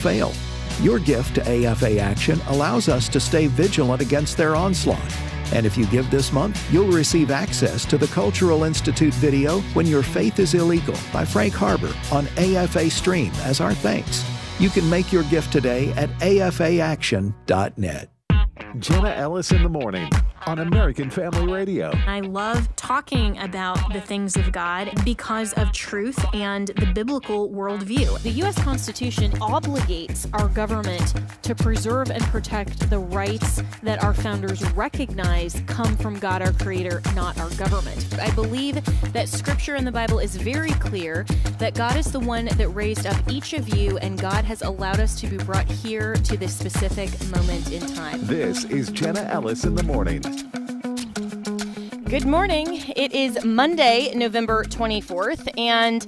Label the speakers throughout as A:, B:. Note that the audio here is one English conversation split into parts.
A: fail. Your gift to AFA Action allows us to stay vigilant against their onslaught. And if you give this month, you'll receive access to the Cultural Institute video When Your Faith is Illegal by Frank Harbor on AFA Stream as our thanks. You can make your gift today at afaaction.net.
B: Jenna Ellis in the morning on American Family Radio.
C: I love talking about the things of God because of truth and the biblical worldview.
D: The U.S. Constitution obligates our government to preserve and protect the rights that our founders recognize come from God, our Creator, not our government. I believe that Scripture in the Bible is very clear that God is the one that raised up each of you, and God has allowed us to be brought here to this specific moment in time.
B: This is Jenna Ellis in the morning.
E: Good morning. It is Monday, November 24th, and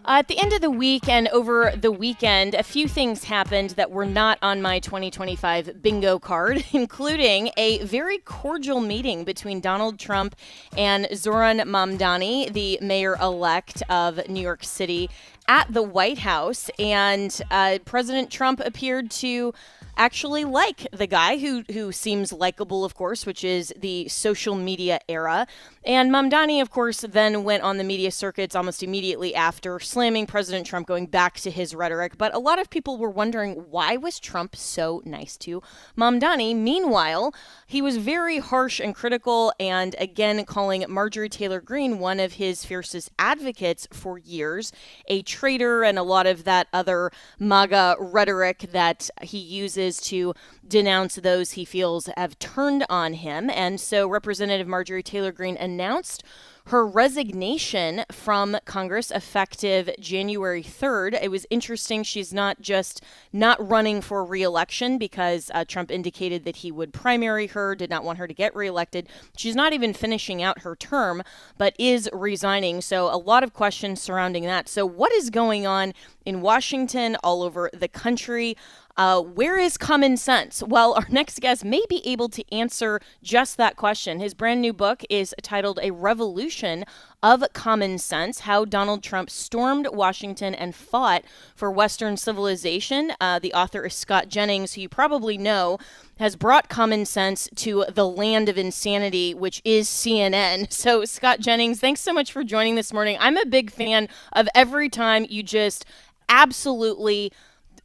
E: at the end of the week and over the weekend, a few things happened that were not on my 2025 bingo card, including a very cordial meeting between Donald Trump and Zoran Mamdani, the mayor-elect of New York City, at the White House. And President Trump appeared to actually like the guy who seems likable, of course, which is the social media era. And Mamdani, of course, then went on the media circuits almost immediately after, slamming President Trump, going back to his rhetoric. But a lot of people were wondering, why was Trump so nice to Mamdani? Meanwhile, he was very harsh and critical, and again calling Marjorie Taylor Greene, one of his fiercest advocates for years, a traitor, and a lot of that other MAGA rhetoric that he uses to denounce those he feels have turned on him. And so Representative Marjorie Taylor Greene announced her resignation from Congress effective January 3rd. It was interesting. She's not just not running for re-election because Trump indicated that he would primary her, did not want her to get reelected. She's not even finishing out her term, but is resigning. So a lot of questions surrounding that. So what is going on in Washington, all over the country? Where is common sense? Well, our next guest may be able to answer just that question. His brand new book is titled A Revolution of Common Sense: How Donald Trump Stormed Washington and Fought for Western Civilization. The author is Scott Jennings, who you probably know has brought common sense to the land of insanity, which is CNN. So, Scott Jennings, thanks so much for joining this morning. I'm a big fan of every time you just absolutely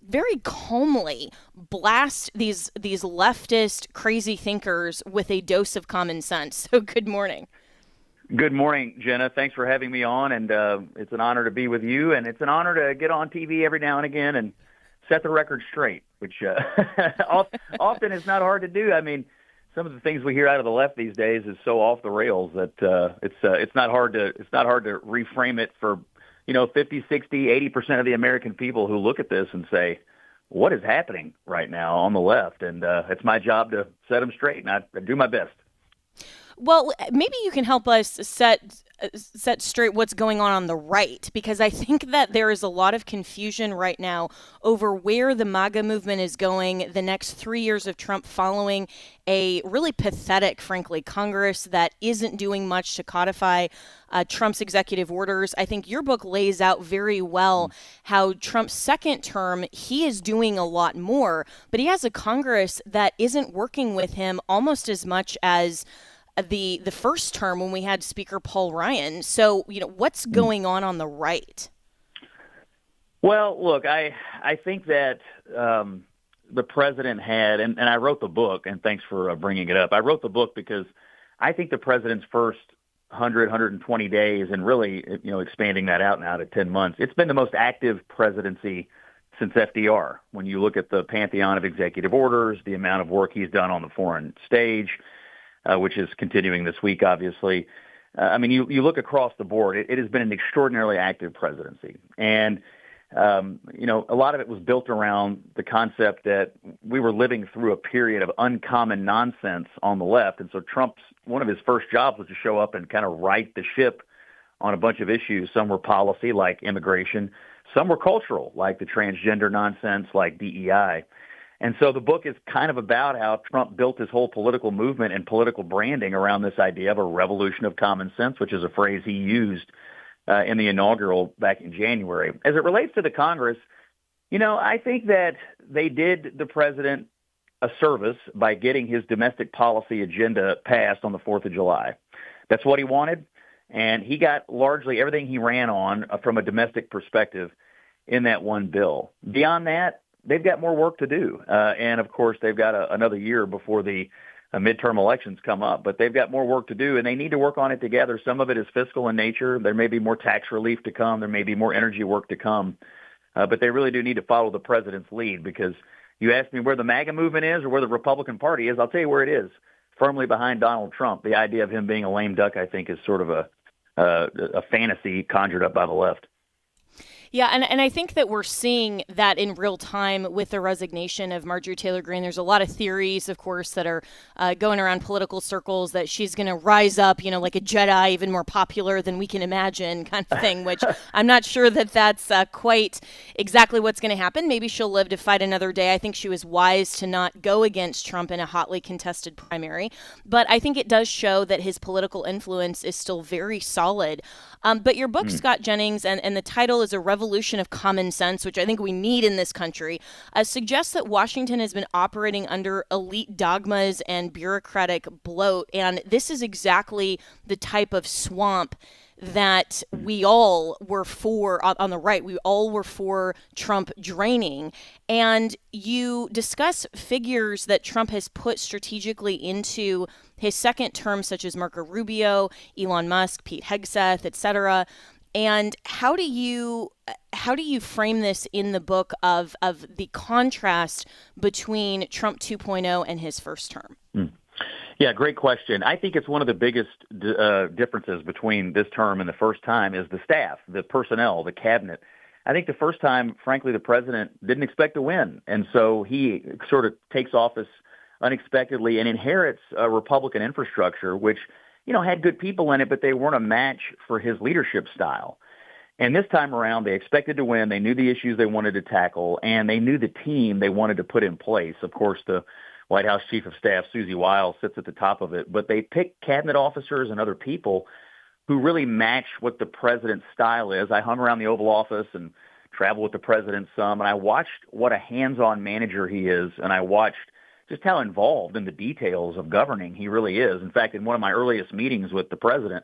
E: very calmly blast these leftist crazy thinkers with a dose of common sense. So good morning.
F: Good morning, Jenna. Thanks for having me on, and it's an honor to be with you, and it's an honor to get on TV every now and again and set the record straight, which often is not hard to do. I mean, some of the things we hear out of the left these days is so off the rails that it's not hard to reframe it for 50, 60, 80% of the American people who look at this and say, what is happening right now on the left? And it's my job to set them straight, and I do my best.
E: Well, maybe you can help us set straight what's going on the right, because I think that there is a lot of confusion right now over where the MAGA movement is going the next 3 years of Trump, following a really pathetic, frankly, Congress that isn't doing much to codify Trump's executive orders. I think your book lays out very well how Trump's second term, he is doing a lot more, but he has a Congress that isn't working with him almost as much as the first term when we had Speaker Paul Ryan. So, what's going on the right?
F: Well, look, I think that the president had, and I wrote the book, and thanks for bringing it up. I wrote the book because I think the president's first 120 days, and really, expanding that out now to 10 months, it's been the most active presidency since FDR. When you look at the pantheon of executive orders, the amount of work he's done on the foreign stage, which is continuing this week, obviously. You look across the board, it has been an extraordinarily active presidency. And, a lot of it was built around the concept that we were living through a period of uncommon nonsense on the left. And so one of his first jobs was to show up and kind of right the ship on a bunch of issues. Some were policy, like immigration. Some were cultural, like the transgender nonsense, like DEI. And so the book is kind of about how Trump built his whole political movement and political branding around this idea of a revolution of common sense, which is a phrase he used in the inaugural back in January. As it relates to the Congress, I think that they did the president a service by getting his domestic policy agenda passed on the 4th of July. That's what he wanted, and he got largely everything he ran on from a domestic perspective in that one bill. Beyond that, they've got more work to do, and of course, they've got another year before the midterm elections come up, but they've got more work to do, and they need to work on it together. Some of it is fiscal in nature. There may be more tax relief to come. There may be more energy work to come, but they really do need to follow the president's lead, because you asked me where the MAGA movement is or where the Republican Party is. I'll tell you where it is, firmly behind Donald Trump. The idea of him being a lame duck, I think, is sort of a fantasy conjured up by the left.
E: Yeah, and I think that we're seeing that in real time with the resignation of Marjorie Taylor Greene. There's a lot of theories, of course, that are going around political circles that she's going to rise up, like a Jedi, even more popular than we can imagine kind of thing, which I'm not sure that that's quite exactly what's going to happen. Maybe she'll live to fight another day. I think she was wise to not go against Trump in a hotly contested primary. But I think it does show that his political influence is still very solid. But your book, Scott Jennings, and the title is A Revolution of Common Sense, which I think we need in this country, suggests that Washington has been operating under elite dogmas and bureaucratic bloat. And this is exactly the type of swamp that we all were for on the right. We all were for Trump draining. And you discuss figures that Trump has put strategically into his second term, such as Marco Rubio, Elon Musk, Pete Hegseth, et cetera. And how do you frame this in the book of the contrast between Trump 2.0 and his first term?
F: Yeah, great question. I think it's one of the biggest differences between this term and the first time is the staff, the personnel, the cabinet. I think the first time, frankly, the president didn't expect to win. And so he sort of takes office unexpectedly and inherits a Republican infrastructure, which, had good people in it, but they weren't a match for his leadership style. And this time around, they expected to win. They knew the issues they wanted to tackle, and they knew the team they wanted to put in place. Of course, the White House Chief of Staff, Susie Wiles, sits at the top of it. But they picked cabinet officers and other people who really match what the president's style is. I hung around the Oval Office and traveled with the president some, and I watched what a hands-on manager he is, and I watched just how involved in the details of governing he really is. In fact, in one of my earliest meetings with the president,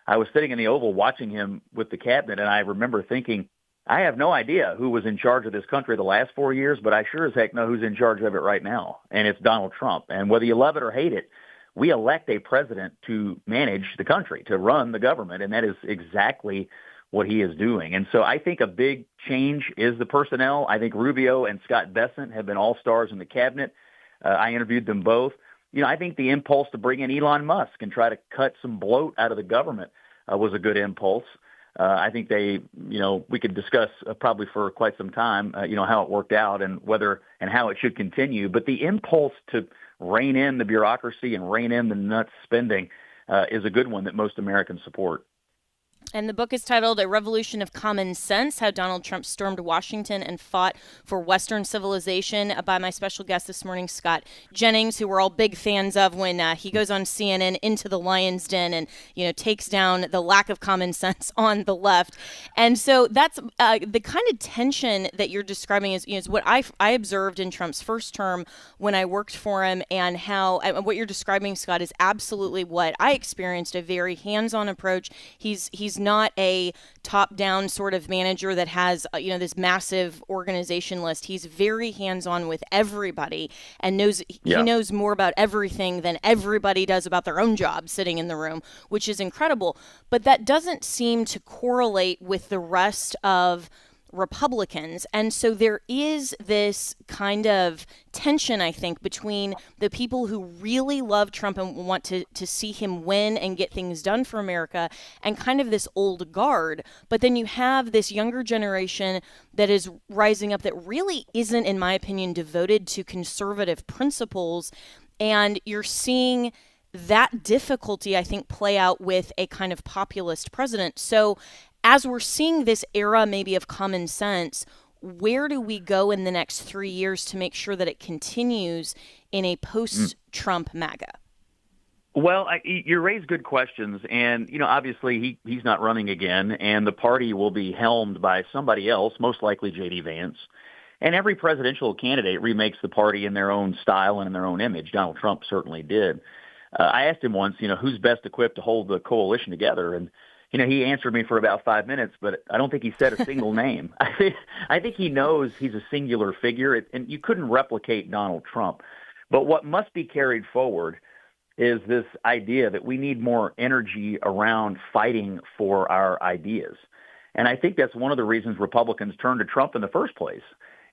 F: I was sitting in the Oval watching him with the cabinet, and I remember thinking, I have no idea who was in charge of this country the last 4 years, but I sure as heck know who's in charge of it right now, and it's Donald Trump. And whether you love it or hate it, we elect a president to manage the country, to run the government, and that is exactly what he is doing. And so I think a big change is the personnel. I think Rubio and Scott Bessent have been all-stars in the cabinet. I interviewed them both. I think the impulse to bring in Elon Musk and try to cut some bloat out of the government was a good impulse. I think we could discuss probably for quite some time, how it worked out and whether and how it should continue. But the impulse to rein in the bureaucracy and rein in the nuts spending is a good one that most Americans support.
E: And the book is titled A Revolution of Common Sense, How Donald Trump Stormed Washington and Fought for Western Civilization, by my special guest this morning, Scott Jennings, who we're all big fans of when he goes on CNN into the lion's den and, takes down the lack of common sense on the left. And so that's the kind of tension that you're describing is what I observed in Trump's first term when I worked for him, and how what you're describing, Scott, is absolutely what I experienced, a very hands-on approach. He's not a top-down sort of manager that has, this massive organization list. He's very hands-on with everybody and he knows more about everything than everybody does about their own job sitting in the room, which is incredible. But that doesn't seem to correlate with the rest of Republicans. And so there is this kind of tension, I think, between the people who really love Trump and want to see him win and get things done for America, and kind of this old guard. But then you have this younger generation that is rising up that really isn't, in my opinion, devoted to conservative principles. And you're seeing that difficulty, I think, play out with a kind of populist president. So as we're seeing this era maybe of common sense, where do we go in the next 3 years to make sure that it continues in a post-Trump MAGA?
F: Well, you raise good questions, and obviously he's not running again, and the party will be helmed by somebody else, most likely J.D. Vance. And every presidential candidate remakes the party in their own style and in their own image. Donald Trump certainly did. I asked him once, who's best equipped to hold the coalition together, and he answered me for about 5 minutes, but I don't think he said a single name. I think he knows he's a singular figure, and you couldn't replicate Donald Trump. But what must be carried forward is this idea that we need more energy around fighting for our ideas. And I think that's one of the reasons Republicans turned to Trump in the first place,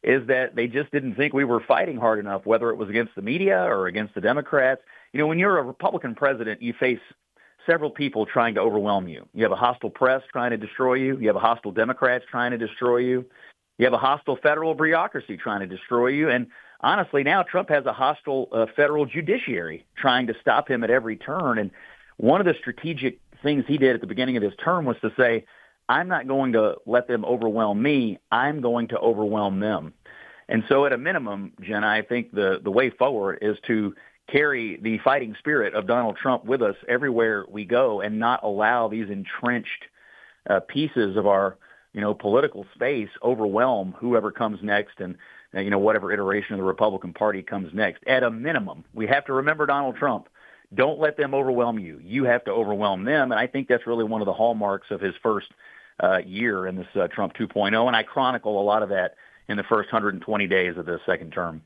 F: is that they just didn't think we were fighting hard enough, whether it was against the media or against the Democrats. When you're a Republican president, you face several people trying to overwhelm you. You have a hostile press trying to destroy you. You have a hostile Democrats trying to destroy you. You have a hostile federal bureaucracy trying to destroy you. And honestly, now Trump has a hostile federal judiciary trying to stop him at every turn. And one of the strategic things he did at the beginning of his term was to say, I'm not going to let them overwhelm me. I'm going to overwhelm them. And so at a minimum, Jenna, I think the way forward is to carry the fighting spirit of Donald Trump with us everywhere we go and not allow these entrenched pieces of our, political space overwhelm whoever comes next and, whatever iteration of the Republican Party comes next. At a minimum, we have to remember Donald Trump. Don't let them overwhelm you. You have to overwhelm them. And I think that's really one of the hallmarks of his first year in this Trump 2.0. And I chronicle a lot of that in the first 120 days of the second term.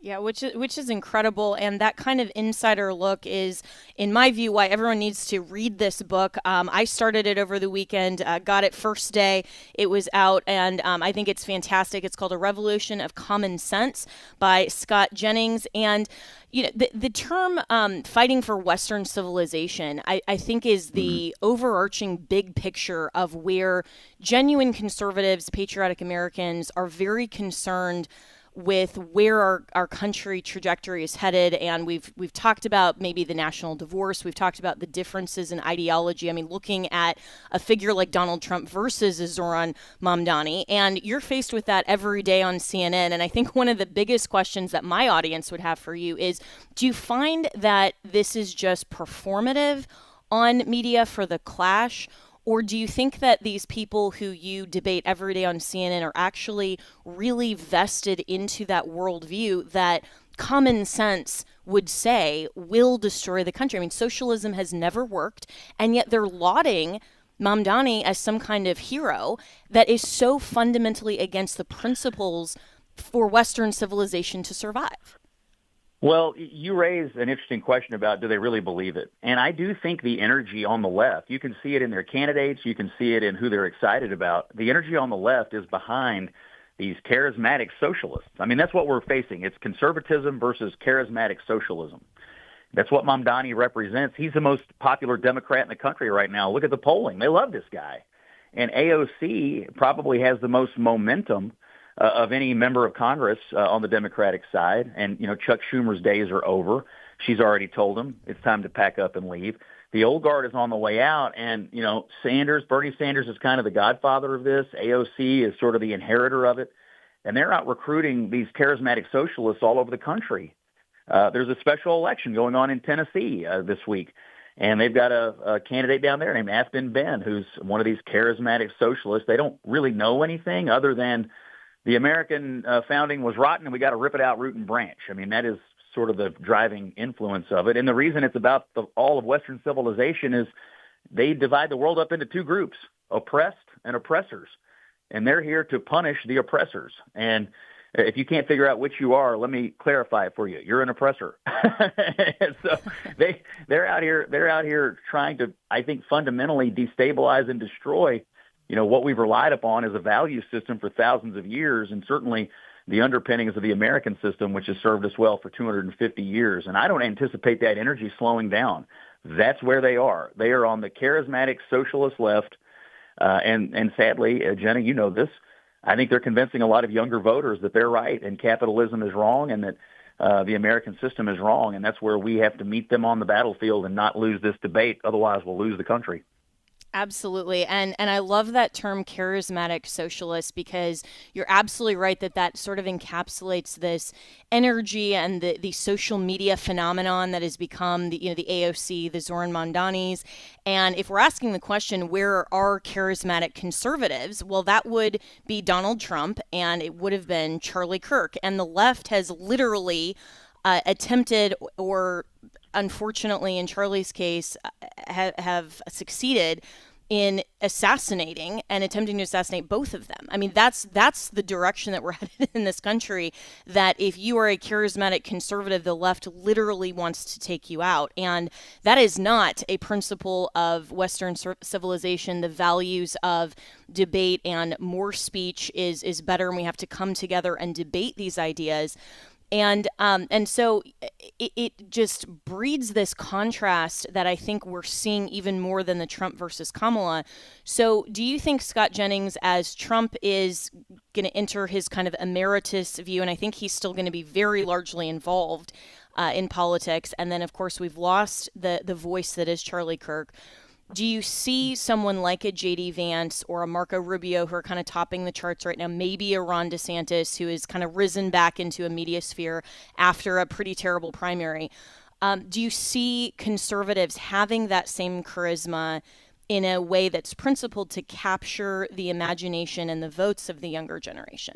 E: Yeah, which is incredible. And that kind of insider look is, in my view, why everyone needs to read this book. I started it over the weekend, got it first day it was out, and I think it's fantastic. It's called A Revolution of Common Sense by Scott Jennings. And the term fighting for Western civilization, I think, is the overarching big picture of where genuine conservatives, patriotic Americans are very concerned with where our country trajectory is headed. And we've talked about maybe the national divorce. We've talked about the differences in ideology. I mean, looking at a figure like Donald Trump versus Zoran Mamdani, and you're faced with that every day on CNN. And I think one of the biggest questions that my audience would have for you is, do you find that this is just performative on media for the clash? Or do you think that these people who you debate every day on CNN are actually really vested into that worldview that common sense would say will destroy the country? I mean, socialism has never worked, and yet they're lauding Mamdani as some kind of hero that is so fundamentally against the principles for Western civilization to survive.
F: Well, you raise an interesting question about do they really believe it? And I do think the energy on the left, you can see it in their candidates, you can see it in who they're excited about. The energy on the left is behind these charismatic socialists. I mean, that's what we're facing. It's conservatism versus charismatic socialism. That's what Mamdani represents. He's the most popular Democrat in the country right now. Look at the polling. They love this guy. And AOC probably has the most momentum of any member of Congress on the Democratic side. And, Chuck Schumer's days are over. She's already told him it's time to pack up and leave. The old guard is on the way out. And, Bernie Sanders is kind of the godfather of this. AOC is sort of the inheritor of it. And they're out recruiting these charismatic socialists all over the country. There's a special election going on in Tennessee this week. And they've got a candidate down there named Aspen Ben, who's one of these charismatic socialists. They don't really know anything other than the American founding was rotten and we got to rip it out root and branch. I mean, that is sort of the driving influence of it. And the reason it's about all of Western civilization is they divide the world up into two groups, oppressed and oppressors. And they're here to punish the oppressors. And if you can't figure out which you are, let me clarify it for you. You're an oppressor. And so they're out here trying to, I think, fundamentally destabilize and destroy what we've relied upon as a value system for thousands of years, and certainly the underpinnings of the American system, which has served us well for 250 years. And I don't anticipate that energy slowing down. That's where they are. They are on the charismatic socialist left. And sadly, Jenna, you know this, I think they're convincing a lot of younger voters that they're right and capitalism is wrong and that the American system is wrong. And that's where we have to meet them on the battlefield and not lose this debate. Otherwise, we'll lose the country.
E: Absolutely. And I love that term charismatic socialist because you're absolutely right that that sort of encapsulates this energy and the social media phenomenon that has become the AOC, the Zoran Mondanis. And if we're asking the question, where are charismatic conservatives? Well, that would be Donald Trump and it would have been Charlie Kirk. And the left has literally attempted or unfortunately, in Charlie's case, have succeeded in assassinating and attempting to assassinate both of them. I mean, that's the direction that we're headed in this country, that if you are a charismatic conservative, the left literally wants to take you out. And that is not a principle of Western civilization. The values of debate and more speech is better, and we have to come together and debate these ideas. And so it just breeds this contrast that I think we're seeing even more than the Trump versus Kamala. So do you think, Scott Jennings, as Trump is going to enter his kind of emeritus view, and I think he's still going to be very largely involved in politics, and then, of course, we've lost the voice that is Charlie Kirk, do you see someone like a J.D. Vance or a Marco Rubio who are kind of topping the charts right now, maybe a Ron DeSantis who has kind of risen back into a media sphere after a pretty terrible primary? Do you see conservatives having that same charisma in a way that's principled to capture the imagination and the votes of the younger generation?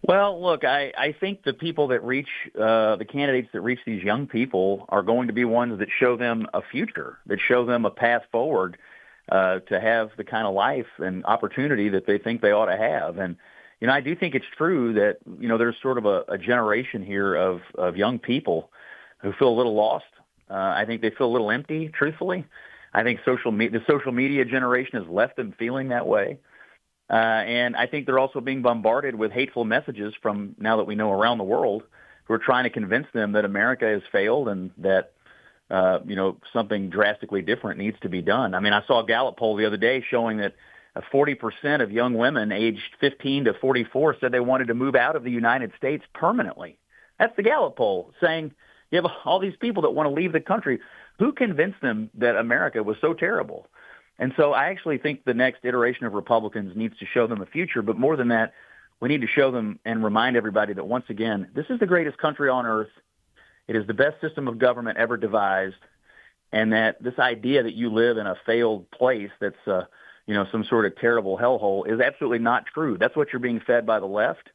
F: Well, look, I think the people that reach, the candidates that reach these young people are going to be ones that show them a future, that show them a path forward to have the kind of life and opportunity that they think they ought to have. And, I do think it's true that, there's sort of a generation here of young people who feel a little lost. I think they feel a little empty, truthfully. I think the social media generation has left them feeling that way. And I think they're also being bombarded with hateful messages from, now that we know, around the world, who are trying to convince them that America has failed and that, something drastically different needs to be done. I mean, I saw a Gallup poll the other day showing that 40% of young women aged 15 to 44 said they wanted to move out of the United States permanently. That's the Gallup poll, saying you have all these people that want to leave the country. Who convinced them that America was so terrible? And so I actually think the next iteration of Republicans needs to show them a future. But more than that, we need to show them and remind everybody that, once again, this is the greatest country on earth. It is the best system of government ever devised. And that this idea that you live in a failed place that's, some sort of terrible hellhole is absolutely not true. That's what you're being fed by the left,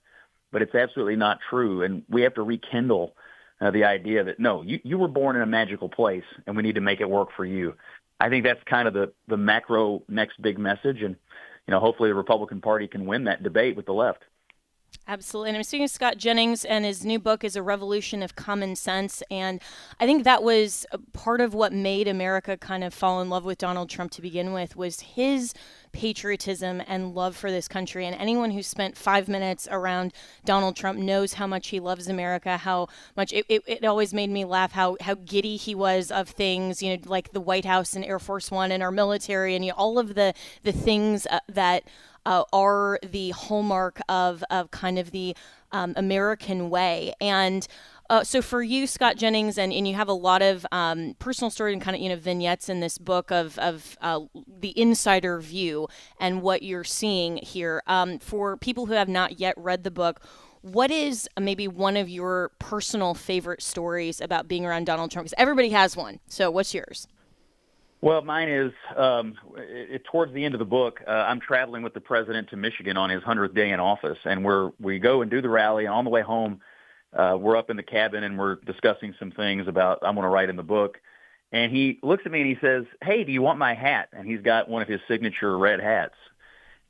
F: but it's absolutely not true. And we have to rekindle the idea that, no, you were born in a magical place, and we need to make it work for you. I think that's kind of the macro next big message. And, hopefully the Republican Party can win that debate with the left.
E: Absolutely. And I'm speaking to Scott Jennings, and his new book is A Revolution of Common Sense. And I think that was part of what made America kind of fall in love with Donald Trump to begin with, was his patriotism and love for this country. And anyone who spent 5 minutes around Donald Trump knows how much he loves America, how much it always made me laugh, how giddy he was of things, like the White House and Air Force One and our military and all of the things that are the hallmark of kind of the American way. And so for you, Scott Jennings, and you have a lot of personal story and kind of vignettes in this book of the insider view and what you're seeing here. For people who have not yet read the book, what is maybe one of your personal favorite stories about being around Donald Trump? Because everybody has one. So what's yours?
F: Well, mine is towards the end of the book, I'm traveling with the president to Michigan on his 100th day in office, and we go and do the rally, and on the way home, we're up in the cabin, and we're discussing some things about I'm going to write in the book. And he looks at me and he says, "Hey, do you want my hat?" And he's got one of his signature red hats.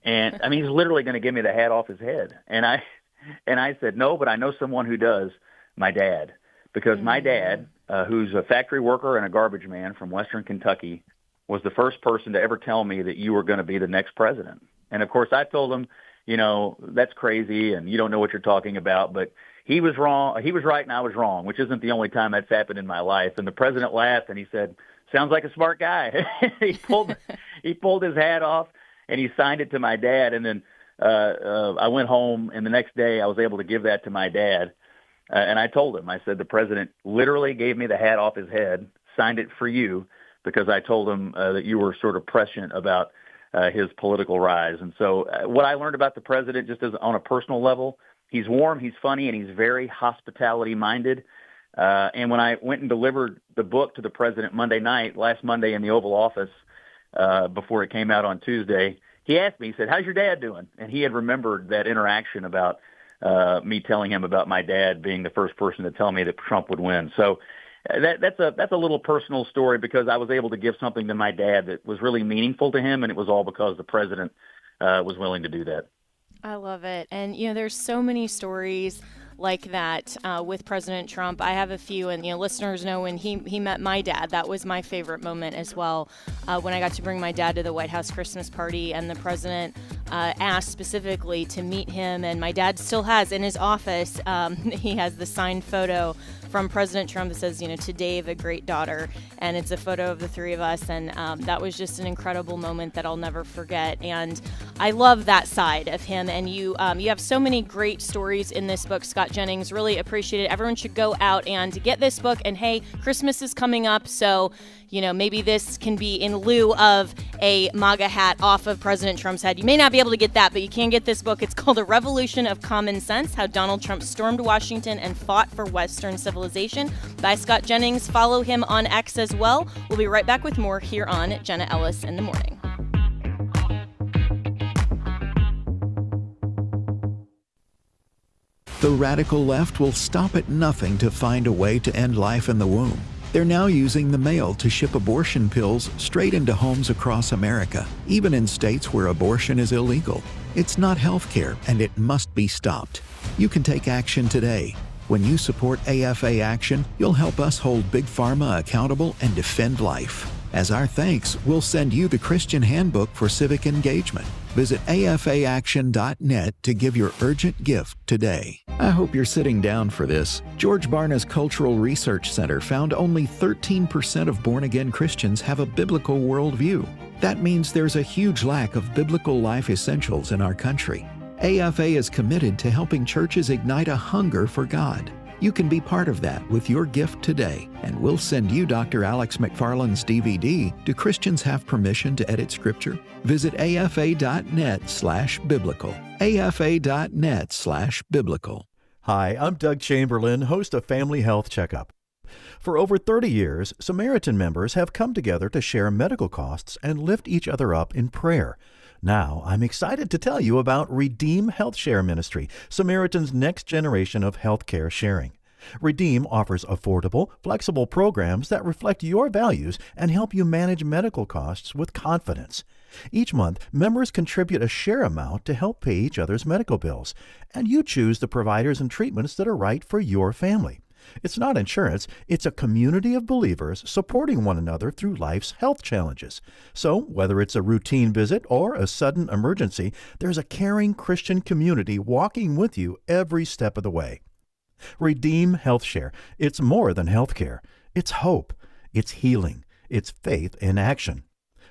F: And I mean, he's literally going to give me the hat off his head. And I said, "No, but I know someone who does, my dad." Because my dad, who's a factory worker and a garbage man from Western Kentucky, was the first person to ever tell me that you were going to be the next president. And, of course, I told him, that's crazy and you don't know what you're talking about. But he was wrong. He was right and I was wrong, which isn't the only time that's happened in my life. And the president laughed and he said, "Sounds like a smart guy." he pulled his hat off and he signed it to my dad. And then I went home, and the next day I was able to give that to my dad. And I told him, I said, "The president literally gave me the hat off his head, signed it for you, because I told him that you were sort of prescient about his political rise. And so what I learned about the president, just as on a personal level, he's warm, he's funny, and he's very hospitality-minded. And when I went and delivered the book to the president last Monday in the Oval Office, before it came out on Tuesday, he asked me, he said, "How's your dad doing?" And he had remembered that interaction about me telling him about my dad being the first person to tell me that Trump would win. So that's a little personal story, because I was able to give something to my dad that was really meaningful to him, and it was all because the president was willing to do that.
E: I love it. And, there's so many stories like that with President Trump. I have a few, and listeners know when he met my dad, that was my favorite moment as well. When I got to bring my dad to the White House Christmas party, and the president asked specifically to meet him, and my dad still has in his office, he has the signed photo from President Trump that says, to Dave, a great daughter, and it's a photo of the three of us, and that was just an incredible moment that I'll never forget. And I love that side of him, and you have so many great stories in this book, Scott Jennings. Really appreciate it. Everyone should go out and get this book. And hey, Christmas is coming up, so maybe this can be in lieu of a MAGA hat off of President Trump's head. You may not be able to get that, but you can get this book. It's called A Revolution of Common Sense: How Donald Trump Stormed Washington and Fought for Western Civilization, by Scott Jennings. Follow him on X as well. We'll be right back with more here on Jenna Ellis in the Morning.
A: The radical left will stop at nothing to find a way to end life in the womb. They're now using the mail to ship abortion pills straight into homes across America, even in states where abortion is illegal. It's not health care, and it must be stopped. You can take action today. When you support AFA Action, you'll help us hold Big Pharma accountable and defend life. As our thanks, we'll send you the Christian Handbook for Civic Engagement. Visit afaaction.net to give your urgent gift today. I hope you're sitting down for this. George Barna's Cultural Research Center found only 13% of born-again Christians have a biblical worldview. That means there's a huge lack of biblical life essentials in our country. AFA is committed to helping churches ignite a hunger for God. You can be part of that with your gift today, and we'll send you Dr. Alex McFarland's DVD, Do Christians Have Permission to Edit Scripture? Visit afa.net/biblical. afa.net/biblical.
G: Hi, I'm Doug Chamberlain, host of Family Health Checkup. For over 30 years, Samaritan members have come together to share medical costs and lift each other up in prayer. Now, I'm excited to tell you about Redeem Health Share Ministry, Samaritan's next generation of healthcare sharing. Redeem offers affordable, flexible programs that reflect your values and help you manage medical costs with confidence. Each month, members contribute a share amount to help pay each other's medical bills, and you choose the providers and treatments that are right for your family. It's not insurance, it's a community of believers supporting one another through life's health challenges. So, whether it's a routine visit or a sudden emergency, there's a caring Christian community walking with you every step of the way. Redeem Health Share. It's more than healthcare. It's hope. It's healing. It's faith in action.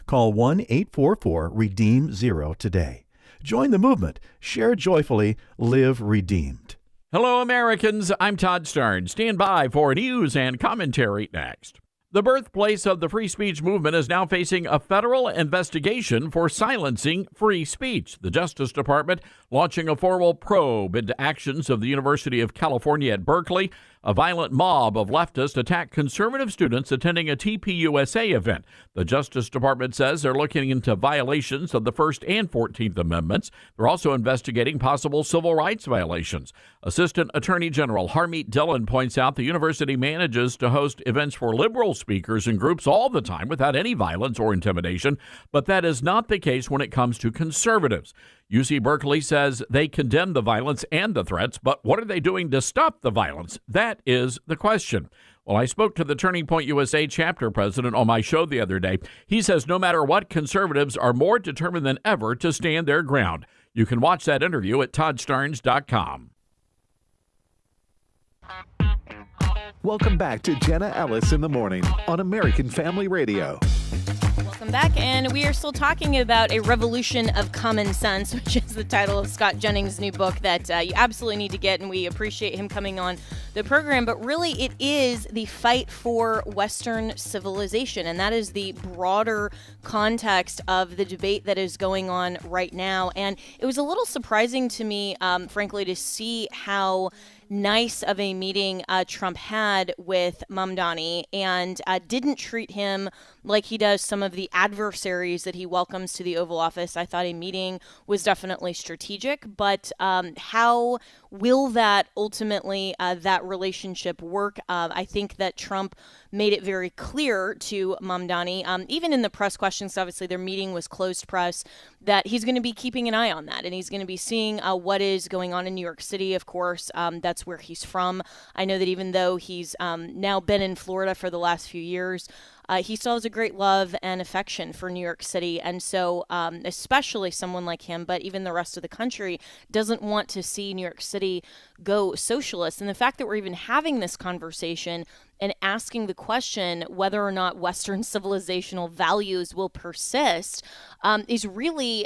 G: Call 1-844-REDEEM-0 today. Join the movement. Share joyfully. Live redeemed.
H: Hello, Americans. I'm Todd Starnes. Stand by for news and commentary next. The birthplace of the free speech movement is now facing a federal investigation for silencing free speech. The Justice Department launching a formal probe into actions of the University of California at Berkeley. A violent mob of leftists attacked conservative students attending a TPUSA event. The Justice Department says they're looking into violations of the First and 14th Amendments. They're also investigating possible civil rights violations. Assistant Attorney General Harmeet Dillon points out the university manages to host events for liberal speakers and groups all the time without any violence or intimidation, but that is not the case when it comes to conservatives. UC Berkeley says they condemn the violence and the threats, but what are they doing to stop the violence? That is the question. Well, I spoke to the Turning Point USA chapter president on my show the other day. He says no matter what, conservatives are more determined than ever to stand their ground. You can watch that interview at toddstarnes.com.
B: Welcome back to Jenna Ellis in the Morning on American Family Radio.
E: Welcome back, and we are still talking about A Revolution of Common Sense, which is the title of Scott Jennings' new book that you absolutely need to get, and we appreciate him coming on the program, but really it is the fight for Western civilization. And that is the broader context of the debate that is going on right now. And it was a little surprising to me, frankly, to see how nice of a meeting Trump had with Mamdani and didn't treat him like he does some of the adversaries that he welcomes to the Oval Office. I thought a meeting was definitely strategic, but how will that ultimately, that relationship work? I think that Trump made it very clear to Mamdani, even in the press questions, obviously their meeting was closed press, that he's going to be keeping an eye on that, and he's going to be seeing what is going on in New York City, of course. That's where he's from. I know that even though he's now been in Florida for the last few years, he still has a great love and affection for New York City. And so especially someone like him, but even the rest of the country, doesn't want to see New York City go socialist. And the fact that we're even having this conversation and asking the question whether or not Western civilizational values will persist is really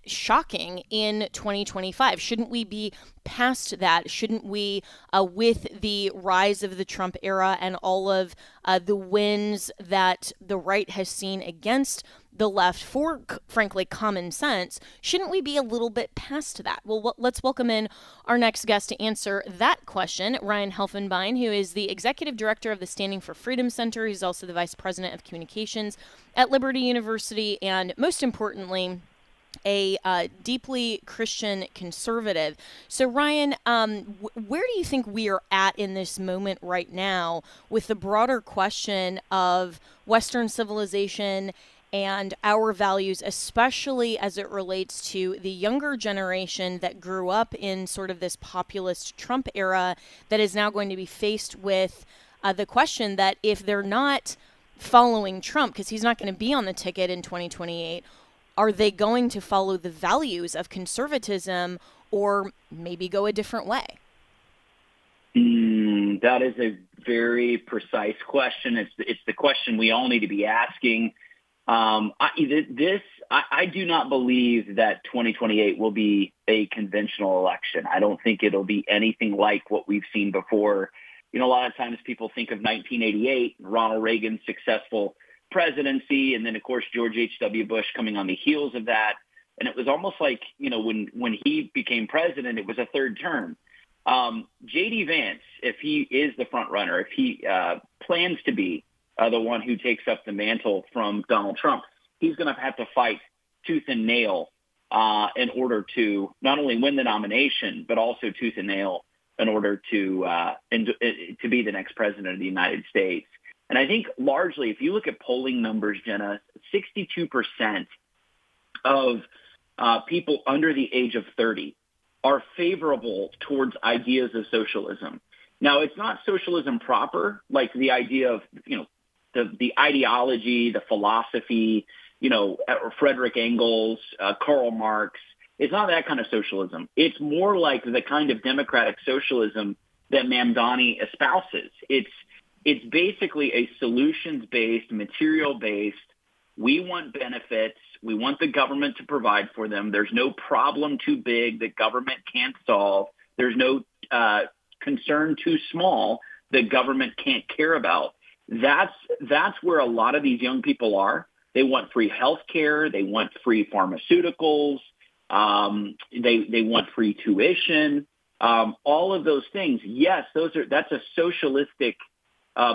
E: shocking in 2025. Shouldn't we be past that? Shouldn't we, with the rise of the Trump era and all of the wins that the right has seen against the left for, frankly, common sense, shouldn't we be a little bit past that? Well, let's welcome in our next guest to answer that question, Ryan Helfenbein, who is the executive director of the Standing for Freedom Center. He's also the vice president of communications at Liberty University, and most importantly, a deeply Christian conservative. So, Ryan, where do you think we are at in this moment right now with the broader question of Western civilization and our values, especially as it relates to the younger generation that grew up in sort of this populist Trump era that is now going to be faced with the question that if they're not following Trump, because he's not going to be on the ticket in 2028, are they going to follow the values of conservatism or maybe go a different way?
I: That is a very precise question. It's the question we all need to be asking. I do not believe that 2028 will be a conventional election. I don't think it'll be anything like what we've seen before. You know, a lot of times people think of 1988, Ronald Reagan's successful presidency, and then, of course, George H.W. Bush coming on the heels of that. And it was almost like, you know, when he became president, it was a third term. J.D. Vance, if he is the front runner, if he plans to be the one who takes up the mantle from Donald Trump, he's going to have to fight tooth and nail in order to not only win the nomination, but also tooth and nail in order to be the next president of the United States. And I think largely, if you look at polling numbers, Jenna, 62% of people under the age of 30 are favorable towards ideas of socialism. Now, it's not socialism proper, like the idea of, you know, the ideology, the philosophy, you know, Frederick Engels, Karl Marx. It's not that kind of socialism. It's more like the kind of democratic socialism that Mamdani espouses. It's basically a solutions-based, material-based. We want benefits. We want the government to provide for them. There's no problem too big that government can't solve. There's no concern too small that government can't care about. That's where a lot of these young people are. They want free health care. They want free pharmaceuticals. They want free tuition. All of those things. Yes, that's a socialistic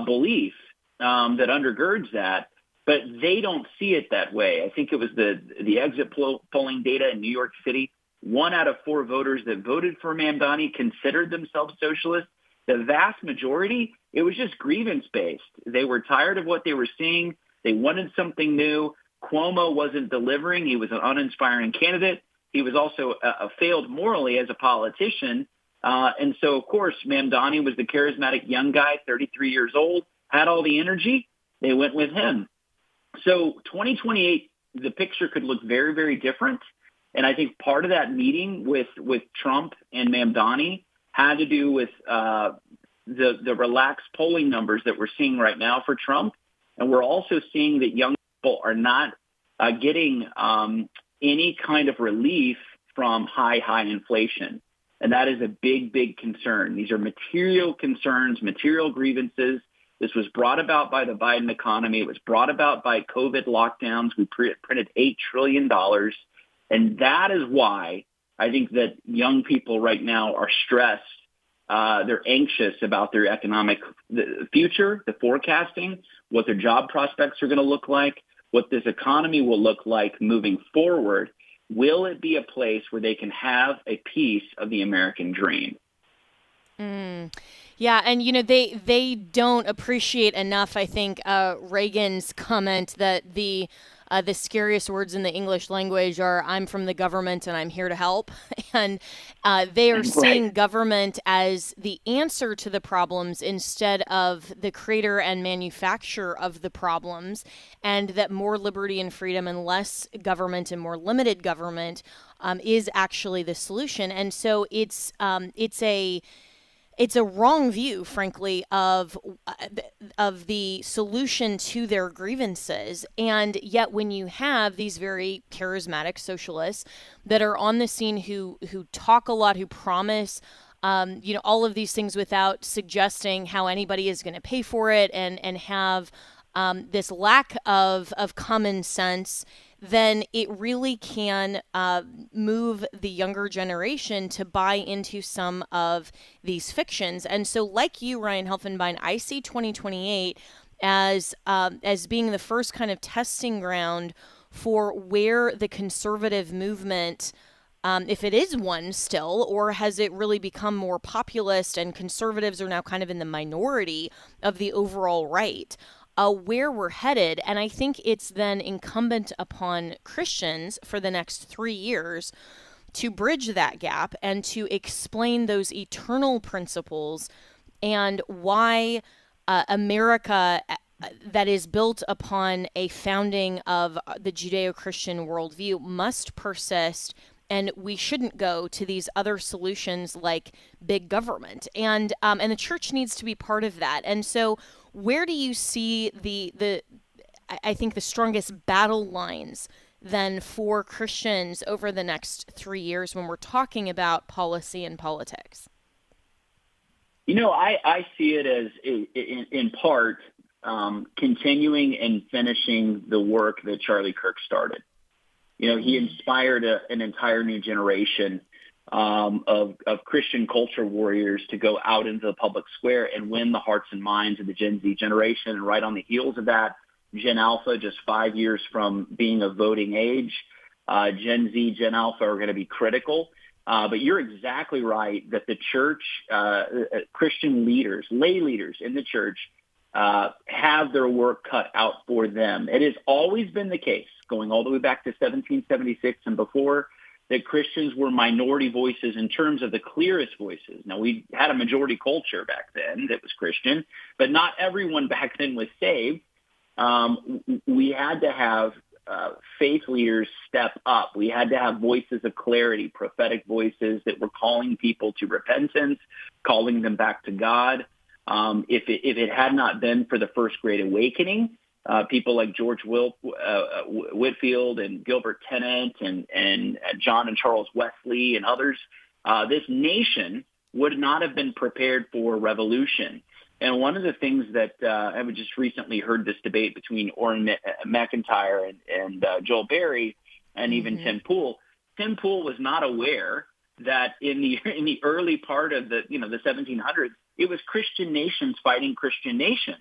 I: belief that undergirds that, but they don't see it that way. I think it was the exit polling data in New York City. 1 out of 4 voters that voted for Mamdani considered themselves socialists. The vast majority, it was just grievance-based. They were tired of what they were seeing. They wanted something new. Cuomo wasn't delivering. He was an uninspiring candidate. He was also failed morally as a politician. And so, of course, Mamdani was the charismatic young guy, 33 years old, had all the energy. They went with him. So 2028, the picture could look very, very different. And I think part of that meeting with Trump and Mamdani had to do with the relaxed polling numbers that we're seeing right now for Trump. And we're also seeing that young people are not getting any kind of relief from high inflation. And that is a big, big concern. These are material concerns, material grievances. This was brought about by the Biden economy. It was brought about by COVID lockdowns. We printed $8 trillion. And that is why I think that young people right now are stressed. They're anxious about their economic future, the forecasting, what their job prospects are going to look like, what this economy will look like moving forward. Will it be a place where they can have a piece of the American dream?
E: Yeah, and they don't appreciate enough, I think, Reagan's comment that the scariest words in the English language are "I'm from the government and I'm here to help," and they are seeing government as the answer to the problems instead of the creator and manufacturer of the problems, and that more liberty and freedom and less government and more limited government is actually the solution. And so it's a wrong view, frankly, of the solution to their grievances. And yet when you have these very charismatic socialists that are on the scene who talk a lot, who promise all of these things without suggesting how anybody is going to pay for it, and have this lack of common sense, then it really can move the younger generation to buy into some of these fictions. And so, like you, Ryan Helfenbein, I see 2028 as being the first kind of testing ground for where the conservative movement, if it is one still, or has it really become more populist and conservatives are now kind of in the minority of the overall right, where we're headed. And I think it's then incumbent upon Christians for the next 3 years to bridge that gap and to explain those eternal principles and why America that is built upon a founding of the Judeo-Christian worldview must persist, and we shouldn't go to these other solutions like big government. And the church needs to be part of that. And so where do you see I think the strongest battle lines then for Christians over the next 3 years when we're talking about policy and politics?
I: I see it as, in part, continuing and finishing the work that Charlie Kirk started. He inspired an entire new generation of Christian culture warriors to go out into the public square and win the hearts and minds of the Gen Z generation. And right on the heels of that, Gen Alpha, just 5 years from being of voting age, Gen Z, Gen Alpha are going to be critical. But you're exactly right that the church, Christian leaders, lay leaders in the church, have their work cut out for them. It has always been the case, going all the way back to 1776 and before, that Christians were minority voices in terms of the clearest voices. Now, we had a majority culture back then that was Christian, but not everyone back then was saved. We had to have faith leaders step up. We had to have voices of clarity, prophetic voices that were calling people to repentance, calling them back to God. If it had not been for the First Great Awakening, people like George Whitefield and Gilbert Tennant and John and Charles Wesley and others, this nation would not have been prepared for revolution. And one of the things that I just recently heard this debate between Orrin McIntyre and Joel Berry and even Tim Pool. Tim Pool was not aware that in the early part of the 1700s, it was Christian nations fighting Christian nations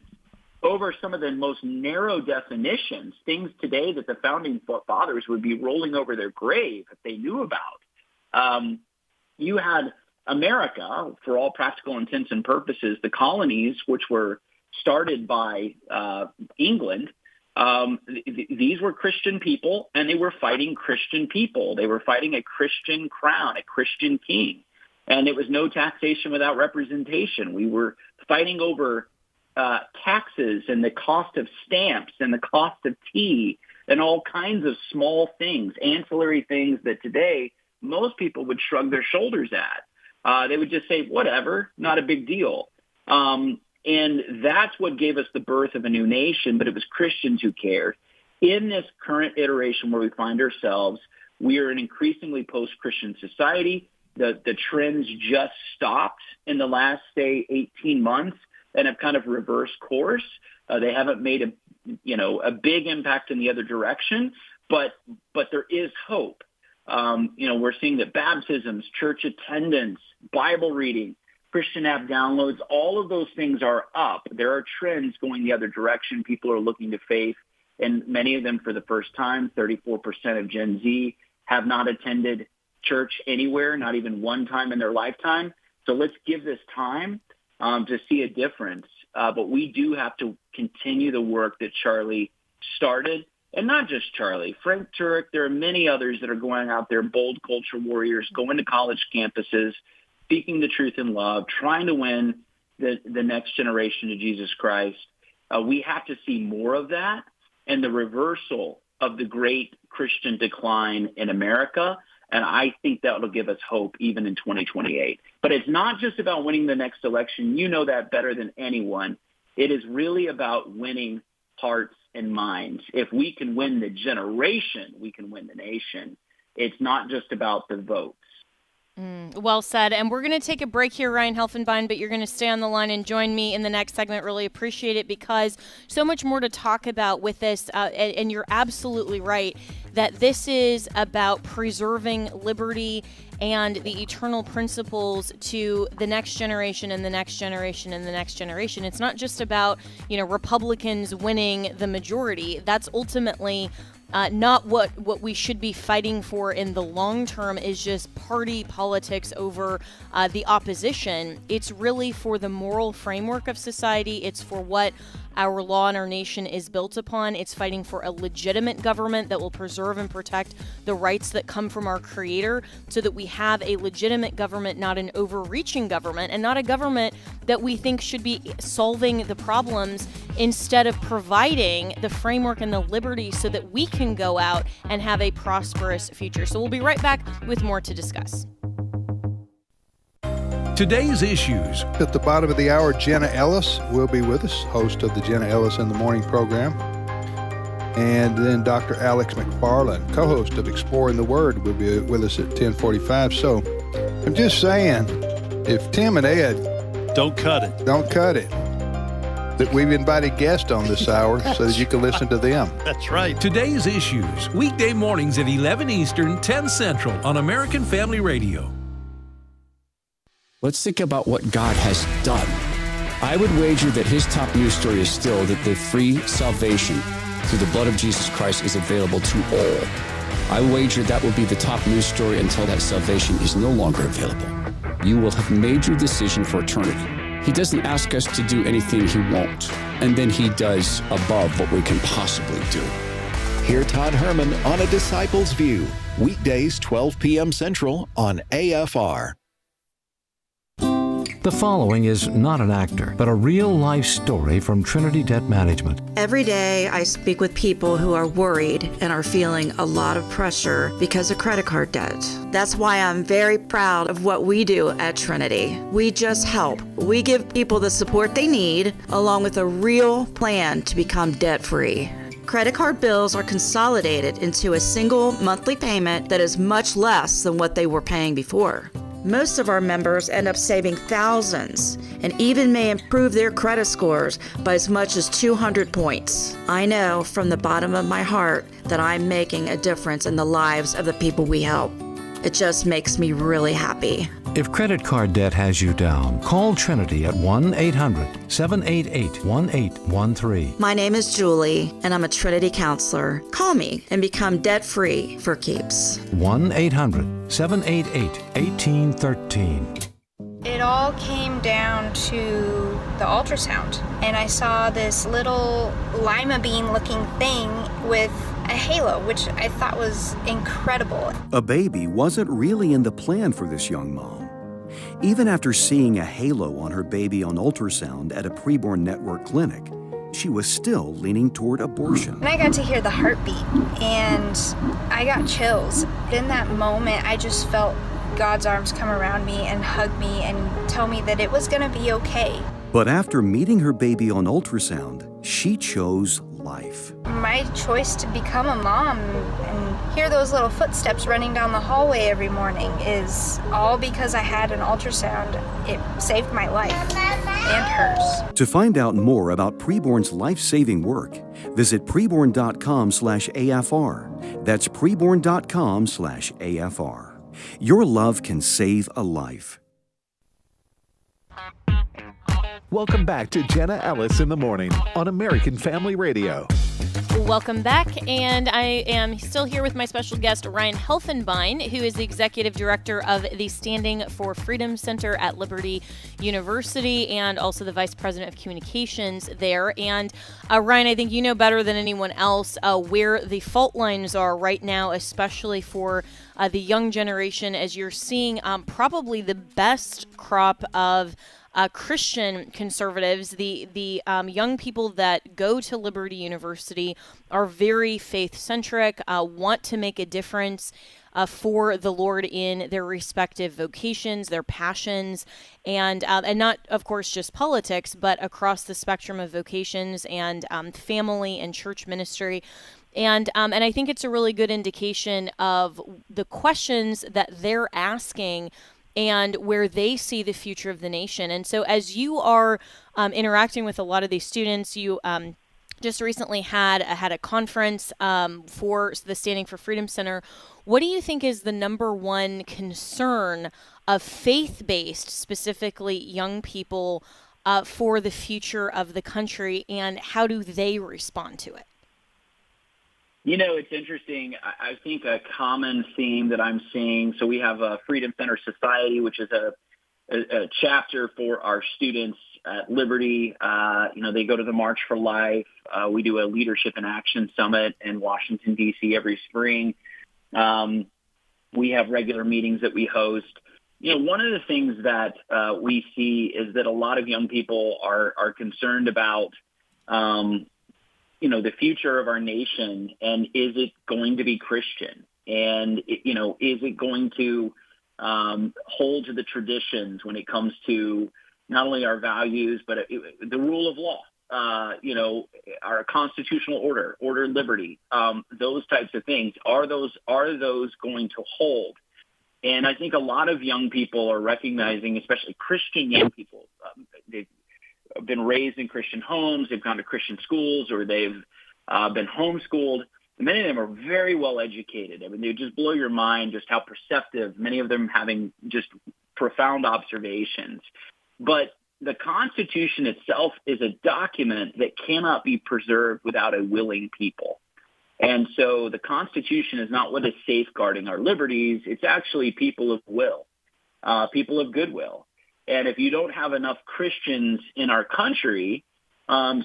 I: over some of the most narrow definitions, things today that the founding fathers would be rolling over their grave if they knew about. You had America, for all practical intents and purposes, the colonies, which were started by England, these were Christian people, and they were fighting Christian people. They were fighting a Christian crown, a Christian king. And it was no taxation without representation. We were fighting over taxes and the cost of stamps and the cost of tea and all kinds of small things, ancillary things that today most people would shrug their shoulders at. They would just say, whatever, not a big deal. And that's what gave us the birth of a new nation, but it was Christians who cared. In this current iteration where we find ourselves, we are an increasingly post-Christian society. the trends just stopped in the last, say, 18 months and have kind of reversed course. They haven't made a big impact in the other direction, but there is hope. We're seeing that baptisms, church attendance, Bible reading, Christian app downloads, all of those things are up. There are trends going the other direction. People are looking to faith, and many of them for the first time. 34% of Gen Z have not attended church anywhere, not even one time in their lifetime. So let's give this time to see a difference. But we do have to continue the work that Charlie started, and not just Charlie. Frank Turek, there are many others that are going out there, bold culture warriors, going to college campuses, speaking the truth in love, trying to win the next generation to Jesus Christ. We have to see more of that and the reversal of the great Christian decline in America. And I think that will give us hope even in 2028. But it's not just about winning the next election. You know that better than anyone. It is really about winning hearts and minds. If we can win the generation, we can win the nation. It's not just about the votes.
E: Well said. And we're going to take a break here, Ryan Helfenbein, but you're going to stay on the line and join me in the next segment. Really appreciate it, because so much more to talk about with this. And you're absolutely right that this is about preserving liberty and the eternal principles to the next generation and the next generation and the next generation. It's not just about, Republicans winning the majority. That's ultimately not what we should be fighting for in the long term, is just party politics over the opposition. It's really for the moral framework of society. It's for what our law and our nation is built upon. It's fighting for a legitimate government that will preserve and protect the rights that come from our Creator, so that we have a legitimate government, not an overreaching government, and not a government that we think should be solving the problems instead of providing the framework and the liberty so that we can go out and have a prosperous future. So we'll be right back with more to discuss.
J: Today's issues.
K: At the bottom of the hour, Jenna Ellis will be with us, host of the Jenna Ellis in the Morning program. And then Dr. Alex McFarland, co-host of Exploring the Word, will be with us at 10:45. So I'm just saying, if Tim and Ed
J: don't cut it,
K: that we've invited guests on this hour so that you can listen to them.
J: That's right. Today's issues, weekday mornings at 11 Eastern, 10 Central on American Family Radio.
L: Let's think about what God has done. I would wager that his top news story is still that the free salvation through the blood of Jesus Christ is available to all. I wager that will be the top news story until that salvation is no longer available. You will have made your decision for eternity. He doesn't ask us to do anything he won't, and then he does above what we can possibly do.
A: Hear Todd Herman on A Disciple's View, weekdays 12 p.m. Central on AFR.
M: The following is not an actor, but a real-life story from Trinity Debt Management.
N: Every day I speak with people who are worried and are feeling a lot of pressure because of credit card debt. That's why I'm very proud of what we do at Trinity. We just help. We give people the support they need, along with a real plan to become debt-free. Credit card bills are consolidated into a single monthly payment that is much less than what they were paying before. Most of our members end up saving thousands and even may improve their credit scores by as much as 200 points. I know from the bottom of my heart that I'm making a difference in the lives of the people we help. It just makes me really happy.
M: If credit card debt has you down, call Trinity at 1-800-788-1813.
N: My name is Julie, and I'm a Trinity counselor. Call me and become debt-free for keeps.
M: 1-800-788-1813.
O: It all came down to the ultrasound, and I saw this little lima bean looking thing with a halo, which I thought was incredible.
P: A baby wasn't really in the plan for this young mom. Even after seeing a halo on her baby on ultrasound at a preborn network clinic, she was still leaning toward abortion.
O: And I got to hear the heartbeat, and I got chills. In that moment, I just felt God's arms come around me and hug me and tell me that it was going to be okay.
P: But after meeting her baby on ultrasound, she chose life.
O: My choice to become a mom and hear those little footsteps running down the hallway every morning is all because I had an ultrasound. It saved my life and hers.
P: To find out more about Preborn's life-saving work, visit preborn.com/AFR. That's preborn.com/AFR. Your love can save a life.
B: Welcome back to Jenna Ellis in the Morning on American Family Radio.
E: Welcome back, and I am still here with my special guest, Ryan Helfenbein, who is the Executive Director of the Standing for Freedom Center at Liberty University and also the Vice President of Communications there. And Ryan, I think you know better than anyone else where the fault lines are right now, especially for the young generation, as you're seeing probably the best crop of Christian conservatives. The young people that go to Liberty University are very faith-centric, want to make a difference for the Lord in their respective vocations, their passions, and not, of course, just politics, but across the spectrum of vocations and family and church ministry. And I think it's a really good indication of the questions that they're asking and where they see the future of the nation. And so as you are interacting with a lot of these students, you just recently had a conference for the Standing for Freedom Center. What do you think is the number one concern of faith-based, specifically young people, for the future of the country, and how do they respond to it?
I: You know, it's interesting. I think a common theme that I'm seeing, so we have a Freedom Center Society, which is a chapter for our students at Liberty. They go to the March for Life. We do a Leadership in Action Summit in Washington, D.C. every spring. We have regular meetings that we host. You know, one of the things that we see is that a lot of young people are concerned about the future of our nation, and is it going to be Christian? And, is it going to hold to the traditions when it comes to not only our values, but the rule of law, our constitutional order, liberty, those types of things. Are those going to hold? And I think a lot of young people are recognizing, especially Christian young people, they've been raised in Christian homes, they've gone to Christian schools, or they've been homeschooled. Many of them are very well educated. I mean, they just blow your mind just how perceptive, many of them having just profound observations. But the Constitution itself is a document that cannot be preserved without a willing people. And so the Constitution is not what is safeguarding our liberties. It's actually people of will, people of goodwill. And if you don't have enough Christians in our country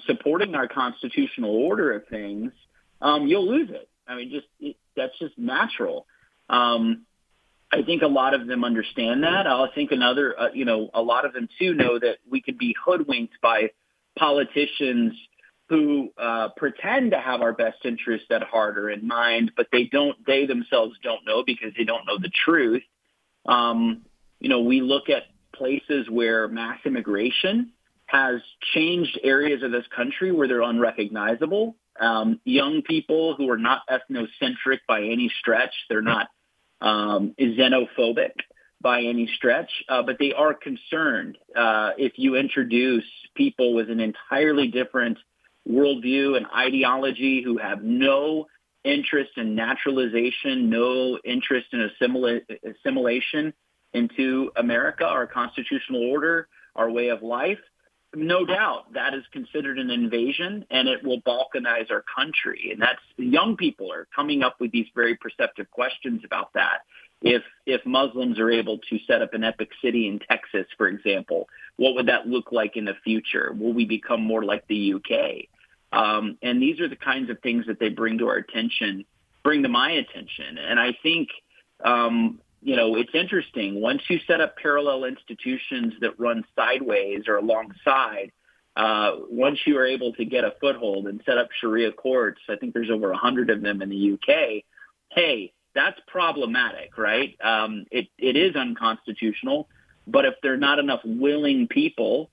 I: supporting our constitutional order of things, you'll lose it. I mean, that's just natural. I think a lot of them understand that. I think a lot of them too know that we could be hoodwinked by politicians who pretend to have our best interests at heart or in mind, but they themselves don't know because they don't know the truth. We look at places where mass immigration has changed areas of this country where they're unrecognizable. Young people who are not ethnocentric by any stretch, they're not xenophobic by any stretch, but they are concerned if you introduce people with an entirely different worldview and ideology who have no interest in naturalization, no interest in assimilation into America, our constitutional order, our way of life. No doubt that is considered an invasion, and it will balkanize our country. And that's young people are coming up with these very perceptive questions about that. If Muslims are able to set up an epic city in Texas, for example, what would that look like in the future? Will we become more like the UK? And these are the kinds of things that they bring to our attention, bring to my attention. And I think, it's interesting. Once you set up parallel institutions that run sideways or alongside, once you are able to get a foothold and set up Sharia courts, I think there's over 100 of them in the UK, hey, that's problematic, right? It is unconstitutional, but if there are not enough willing people,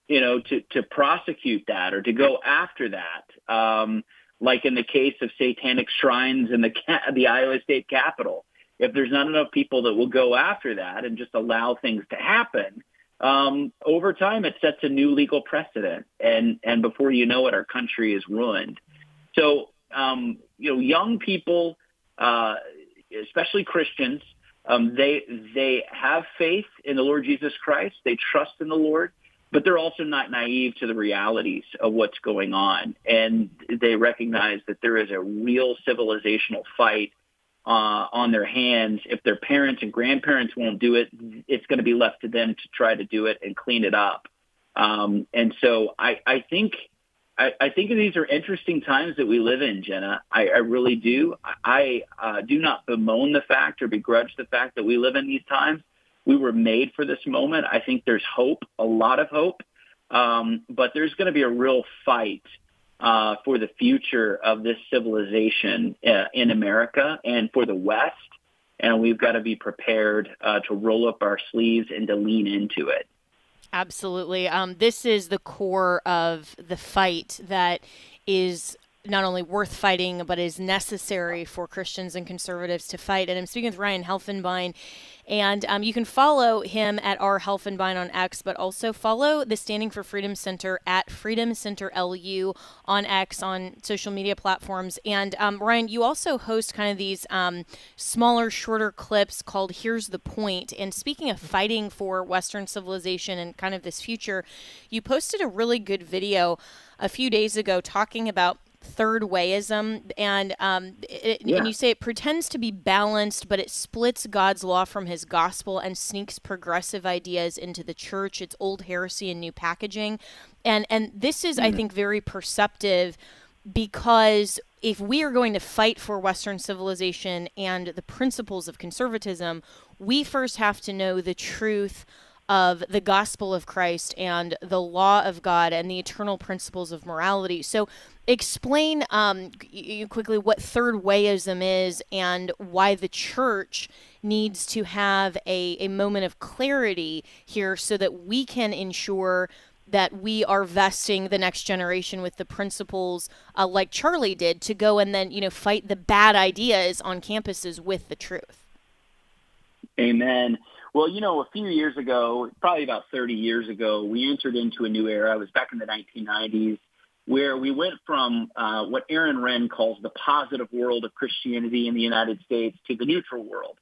I: to prosecute that or to go after that. Like in the case of satanic shrines in the Iowa State Capitol. If there's not enough people that will go after that and just allow things to happen, over time it sets a new legal precedent. And before you know it, our country is ruined. So, young people, especially Christians, they have faith in the Lord Jesus Christ. They trust in the Lord. But they're also not naive to the realities of what's going on. And they recognize that there is a real civilizational fight on their hands. If their parents and grandparents won't do it, it's going to be left to them to try to do it and clean it up. And so I think these are interesting times that we live in, Jenna. I really do. I do not bemoan the fact or begrudge the fact that we live in these times. We were made for this moment. I think there's hope, a lot of hope, but there's going to be a real fight for the future of this civilization in America and for the West, and we've got to be prepared to roll up our sleeves and to lean into it.
E: Absolutely. This is the core of the fight that is not only worth fighting, but is necessary for Christians and conservatives to fight. And I'm speaking with Ryan Helfenbein, and you can follow him at @rhelfenbein on X, but also follow the Standing for Freedom Center at Freedom Center LU on X, on social media platforms. And Ryan, you also host kind of these smaller, shorter clips called Here's the Point. And speaking of fighting for Western civilization and kind of this future, you posted a really good video a few days ago talking about third wayism, and you say it pretends to be balanced, but it splits God's law from his gospel and sneaks progressive ideas into the church. It's old heresy and new packaging. And this is, I think, very perceptive, because if we are going to fight for Western civilization and the principles of conservatism, we first have to know the truth of the gospel of Christ and the law of God and the eternal principles of morality. So explain quickly what third wayism is and why the church needs to have a moment of clarity here so that we can ensure that we are vesting the next generation with the principles like Charlie did to go and then, fight the bad ideas on campuses with the truth.
I: Amen. Well, a few years ago, probably about 30 years ago, we entered into a new era. It was back in the 1990s, where we went from what Aaron Renn calls the positive world of Christianity in the United States to the neutral world.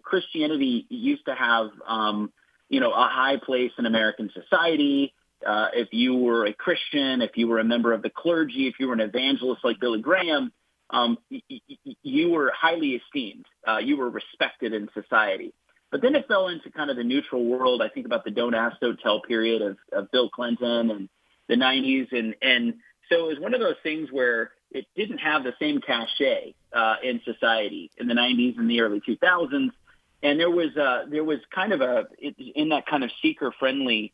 I: Christianity used to have, a high place in American society. If you were a Christian, if you were a member of the clergy, if you were an evangelist like Billy Graham, you were highly esteemed. You were respected in society. But then it fell into kind of the neutral world. I think about the Don't Ask, Don't Tell period of Bill Clinton and the 90s. And so it was one of those things where it didn't have the same cachet in society in the 90s and the early 2000s. And there was kind of in that kind of seeker-friendly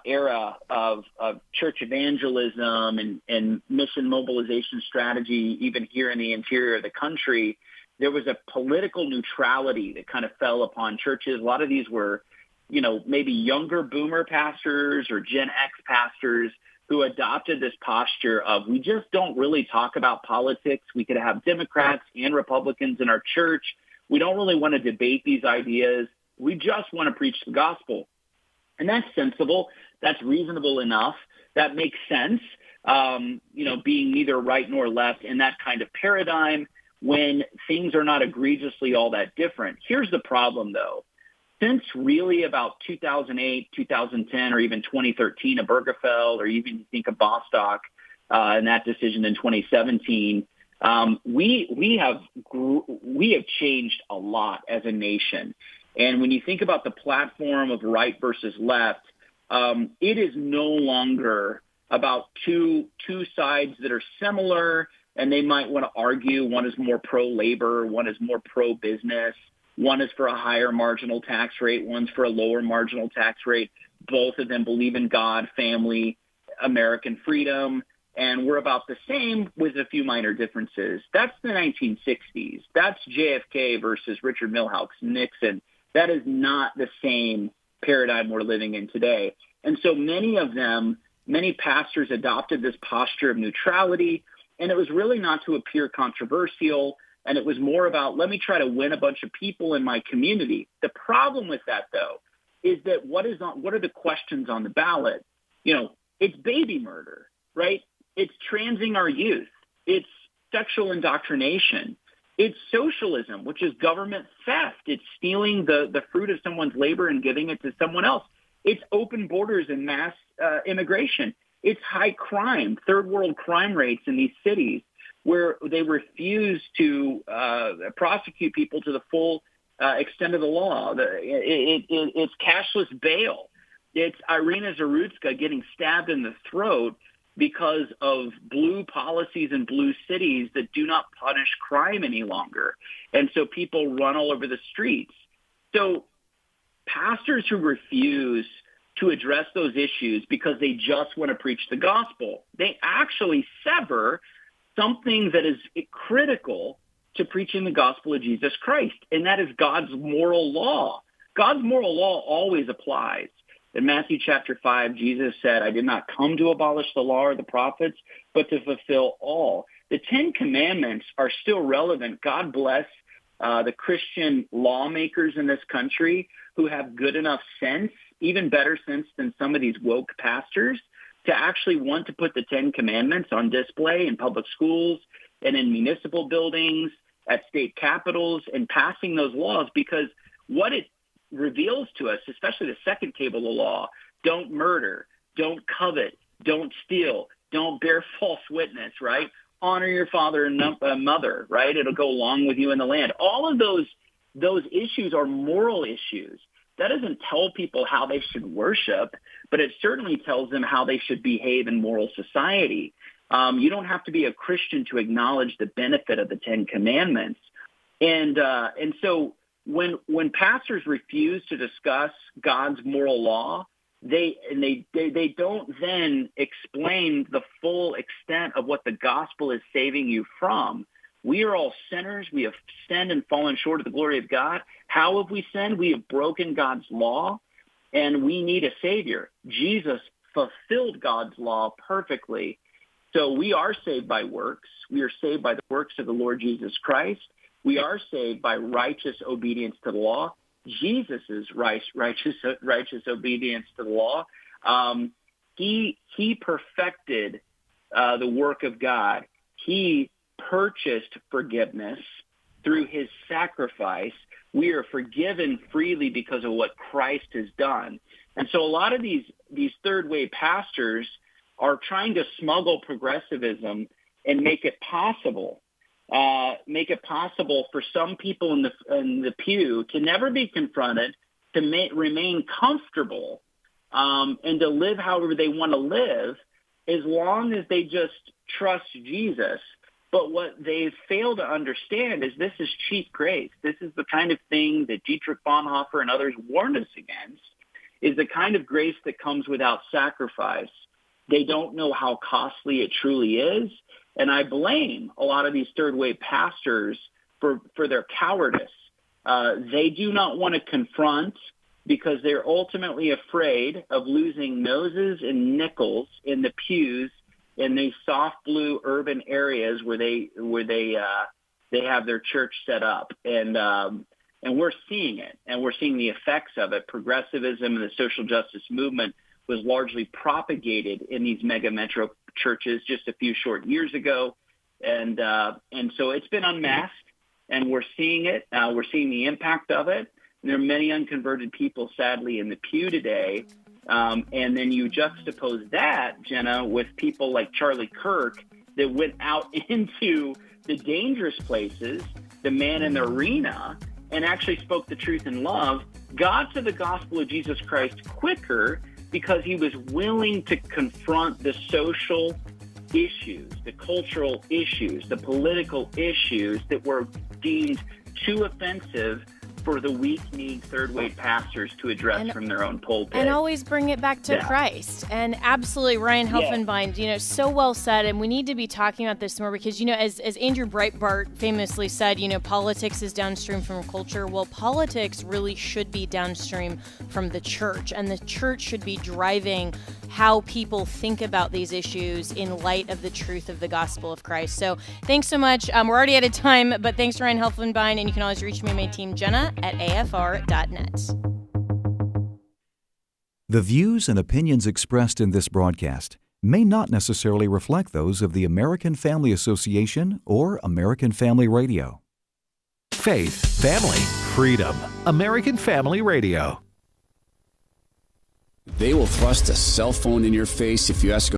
I: era of church evangelism and mission mobilization strategy, even here in the interior of the country, there was a political neutrality that kind of fell upon churches. A lot of these were, maybe younger boomer pastors or Gen X pastors who adopted this posture of, we just don't really talk about politics. We could have Democrats and Republicans in our church. We don't really want to debate these ideas. We just want to preach the gospel. And that's sensible. That's reasonable enough. That makes sense, being neither right nor left in that kind of paradigm when things are not egregiously all that different. Here's the problem, though. Since really about 2008, 2010, or even 2013, Obergefell, or even you think of Bostock and that decision in 2017, we have changed a lot as a nation. And when you think about the platform of right versus left, it is no longer about two sides that are similar, and they might want to argue. One is more pro-labor, one is more pro-business, one is for a higher marginal tax rate, one's for a lower marginal tax rate. Both of them believe in God, family, American freedom, and we're about the same with a few minor differences. That's the 1960s. That's JFK versus Richard Milhous Nixon. That is not the same paradigm we're living in today. And so many pastors adopted this posture of neutrality, and it was really not to appear controversial, and it was more about, let me try to win a bunch of people in my community. The problem with that, though, is that what are the questions on the ballot? It's baby murder, right? It's transing our youth. It's sexual indoctrination. It's socialism, which is government theft. It's stealing the fruit of someone's labor and giving it to someone else. It's open borders and mass immigration. It's high crime, third world crime rates in these cities where they refuse to prosecute people to the full extent of the law. It's cashless bail. It's Irina Zarutska getting stabbed in the throat because of blue policies in blue cities that do not punish crime any longer. And so people run all over the streets. So pastors who refuse to address those issues because they just want to preach the gospel, they actually sever something that is critical to preaching the gospel of Jesus Christ, and that is God's moral law. God's moral law always applies. In Matthew chapter 5, Jesus said, I did not come to abolish the law or the prophets, but to fulfill all. The 10 Commandments are still relevant. God bless the Christian lawmakers in this country who have good enough sense, even better sense than some of these woke pastors, to actually want to put the 10 Commandments on display in public schools and in municipal buildings, at state capitals, and passing those laws, because what it reveals to us, especially the second table of the law, don't murder, don't covet, don't steal, don't bear false witness, right? Honor your father and mother, right? It'll go along with you in the land. All of those issues are moral issues. That doesn't tell people how they should worship, but it certainly tells them how they should behave in moral society. You don't have to be a Christian to acknowledge the benefit of the 10 Commandments. And so when pastors refuse to discuss God's moral law, they don't then explain the full extent of what the gospel is saving you from. We are all sinners. We have sinned and fallen short of the glory of God. How have we sinned? We have broken God's law, and we need a Savior. Jesus fulfilled God's law perfectly. So we are saved by works. We are saved by the works of the Lord Jesus Christ. We are saved by righteous obedience to the law. Jesus' righteous obedience to the law. He perfected the work of God. He purchased forgiveness through his sacrifice. We are forgiven freely because of what Christ has done. And so a lot of these third way pastors are trying to smuggle progressivism and make it possible for some people in the pew to never be confronted, to remain comfortable, and to live however they want to live, as long as they just trust Jesus. But what they fail to understand is this is cheap grace. This is the kind of thing that Dietrich Bonhoeffer and others warned us against, is the kind of grace that comes without sacrifice. They don't know how costly it truly is. And I blame a lot of these third-way pastors for their cowardice. They do not want to confront because they're ultimately afraid of losing noses and nickels in the pews in these soft blue urban areas where they have their church set up. And we're seeing it, and we're seeing the effects of it. Progressivism and the social justice movement was largely propagated in these mega metro churches just a few short years ago. And so it's been unmasked, and we're seeing it. We're seeing the impact of it. And there are many unconverted people, sadly, in the pew today. And then you juxtapose that, Jenna, with people like Charlie Kirk that went out into the dangerous places, the man in the arena, and actually spoke the truth in love, got to the gospel of Jesus Christ quicker because he was willing to confront the social issues, the cultural issues, the political issues that were deemed too offensive for the weak-kneed, third-wave pastors to address from their own pulpit.
E: And always bring it back to Christ. And absolutely, Ryan Helfenbein, so well said. And we need to be talking about this more because, as Andrew Breitbart famously said, politics is downstream from culture. Well, politics really should be downstream from the church. And the church should be driving how people think about these issues in light of the truth of the gospel of Christ. So thanks so much. We're already out of time, but thanks to Ryan Helfenbein. And you can always reach me and my team, Jenna at afr.net.
P: The views and opinions expressed in this broadcast may not necessarily reflect those of the American Family Association or American Family Radio.
B: Faith, family, freedom. American Family Radio.
L: They will thrust a cell phone in your face if you ask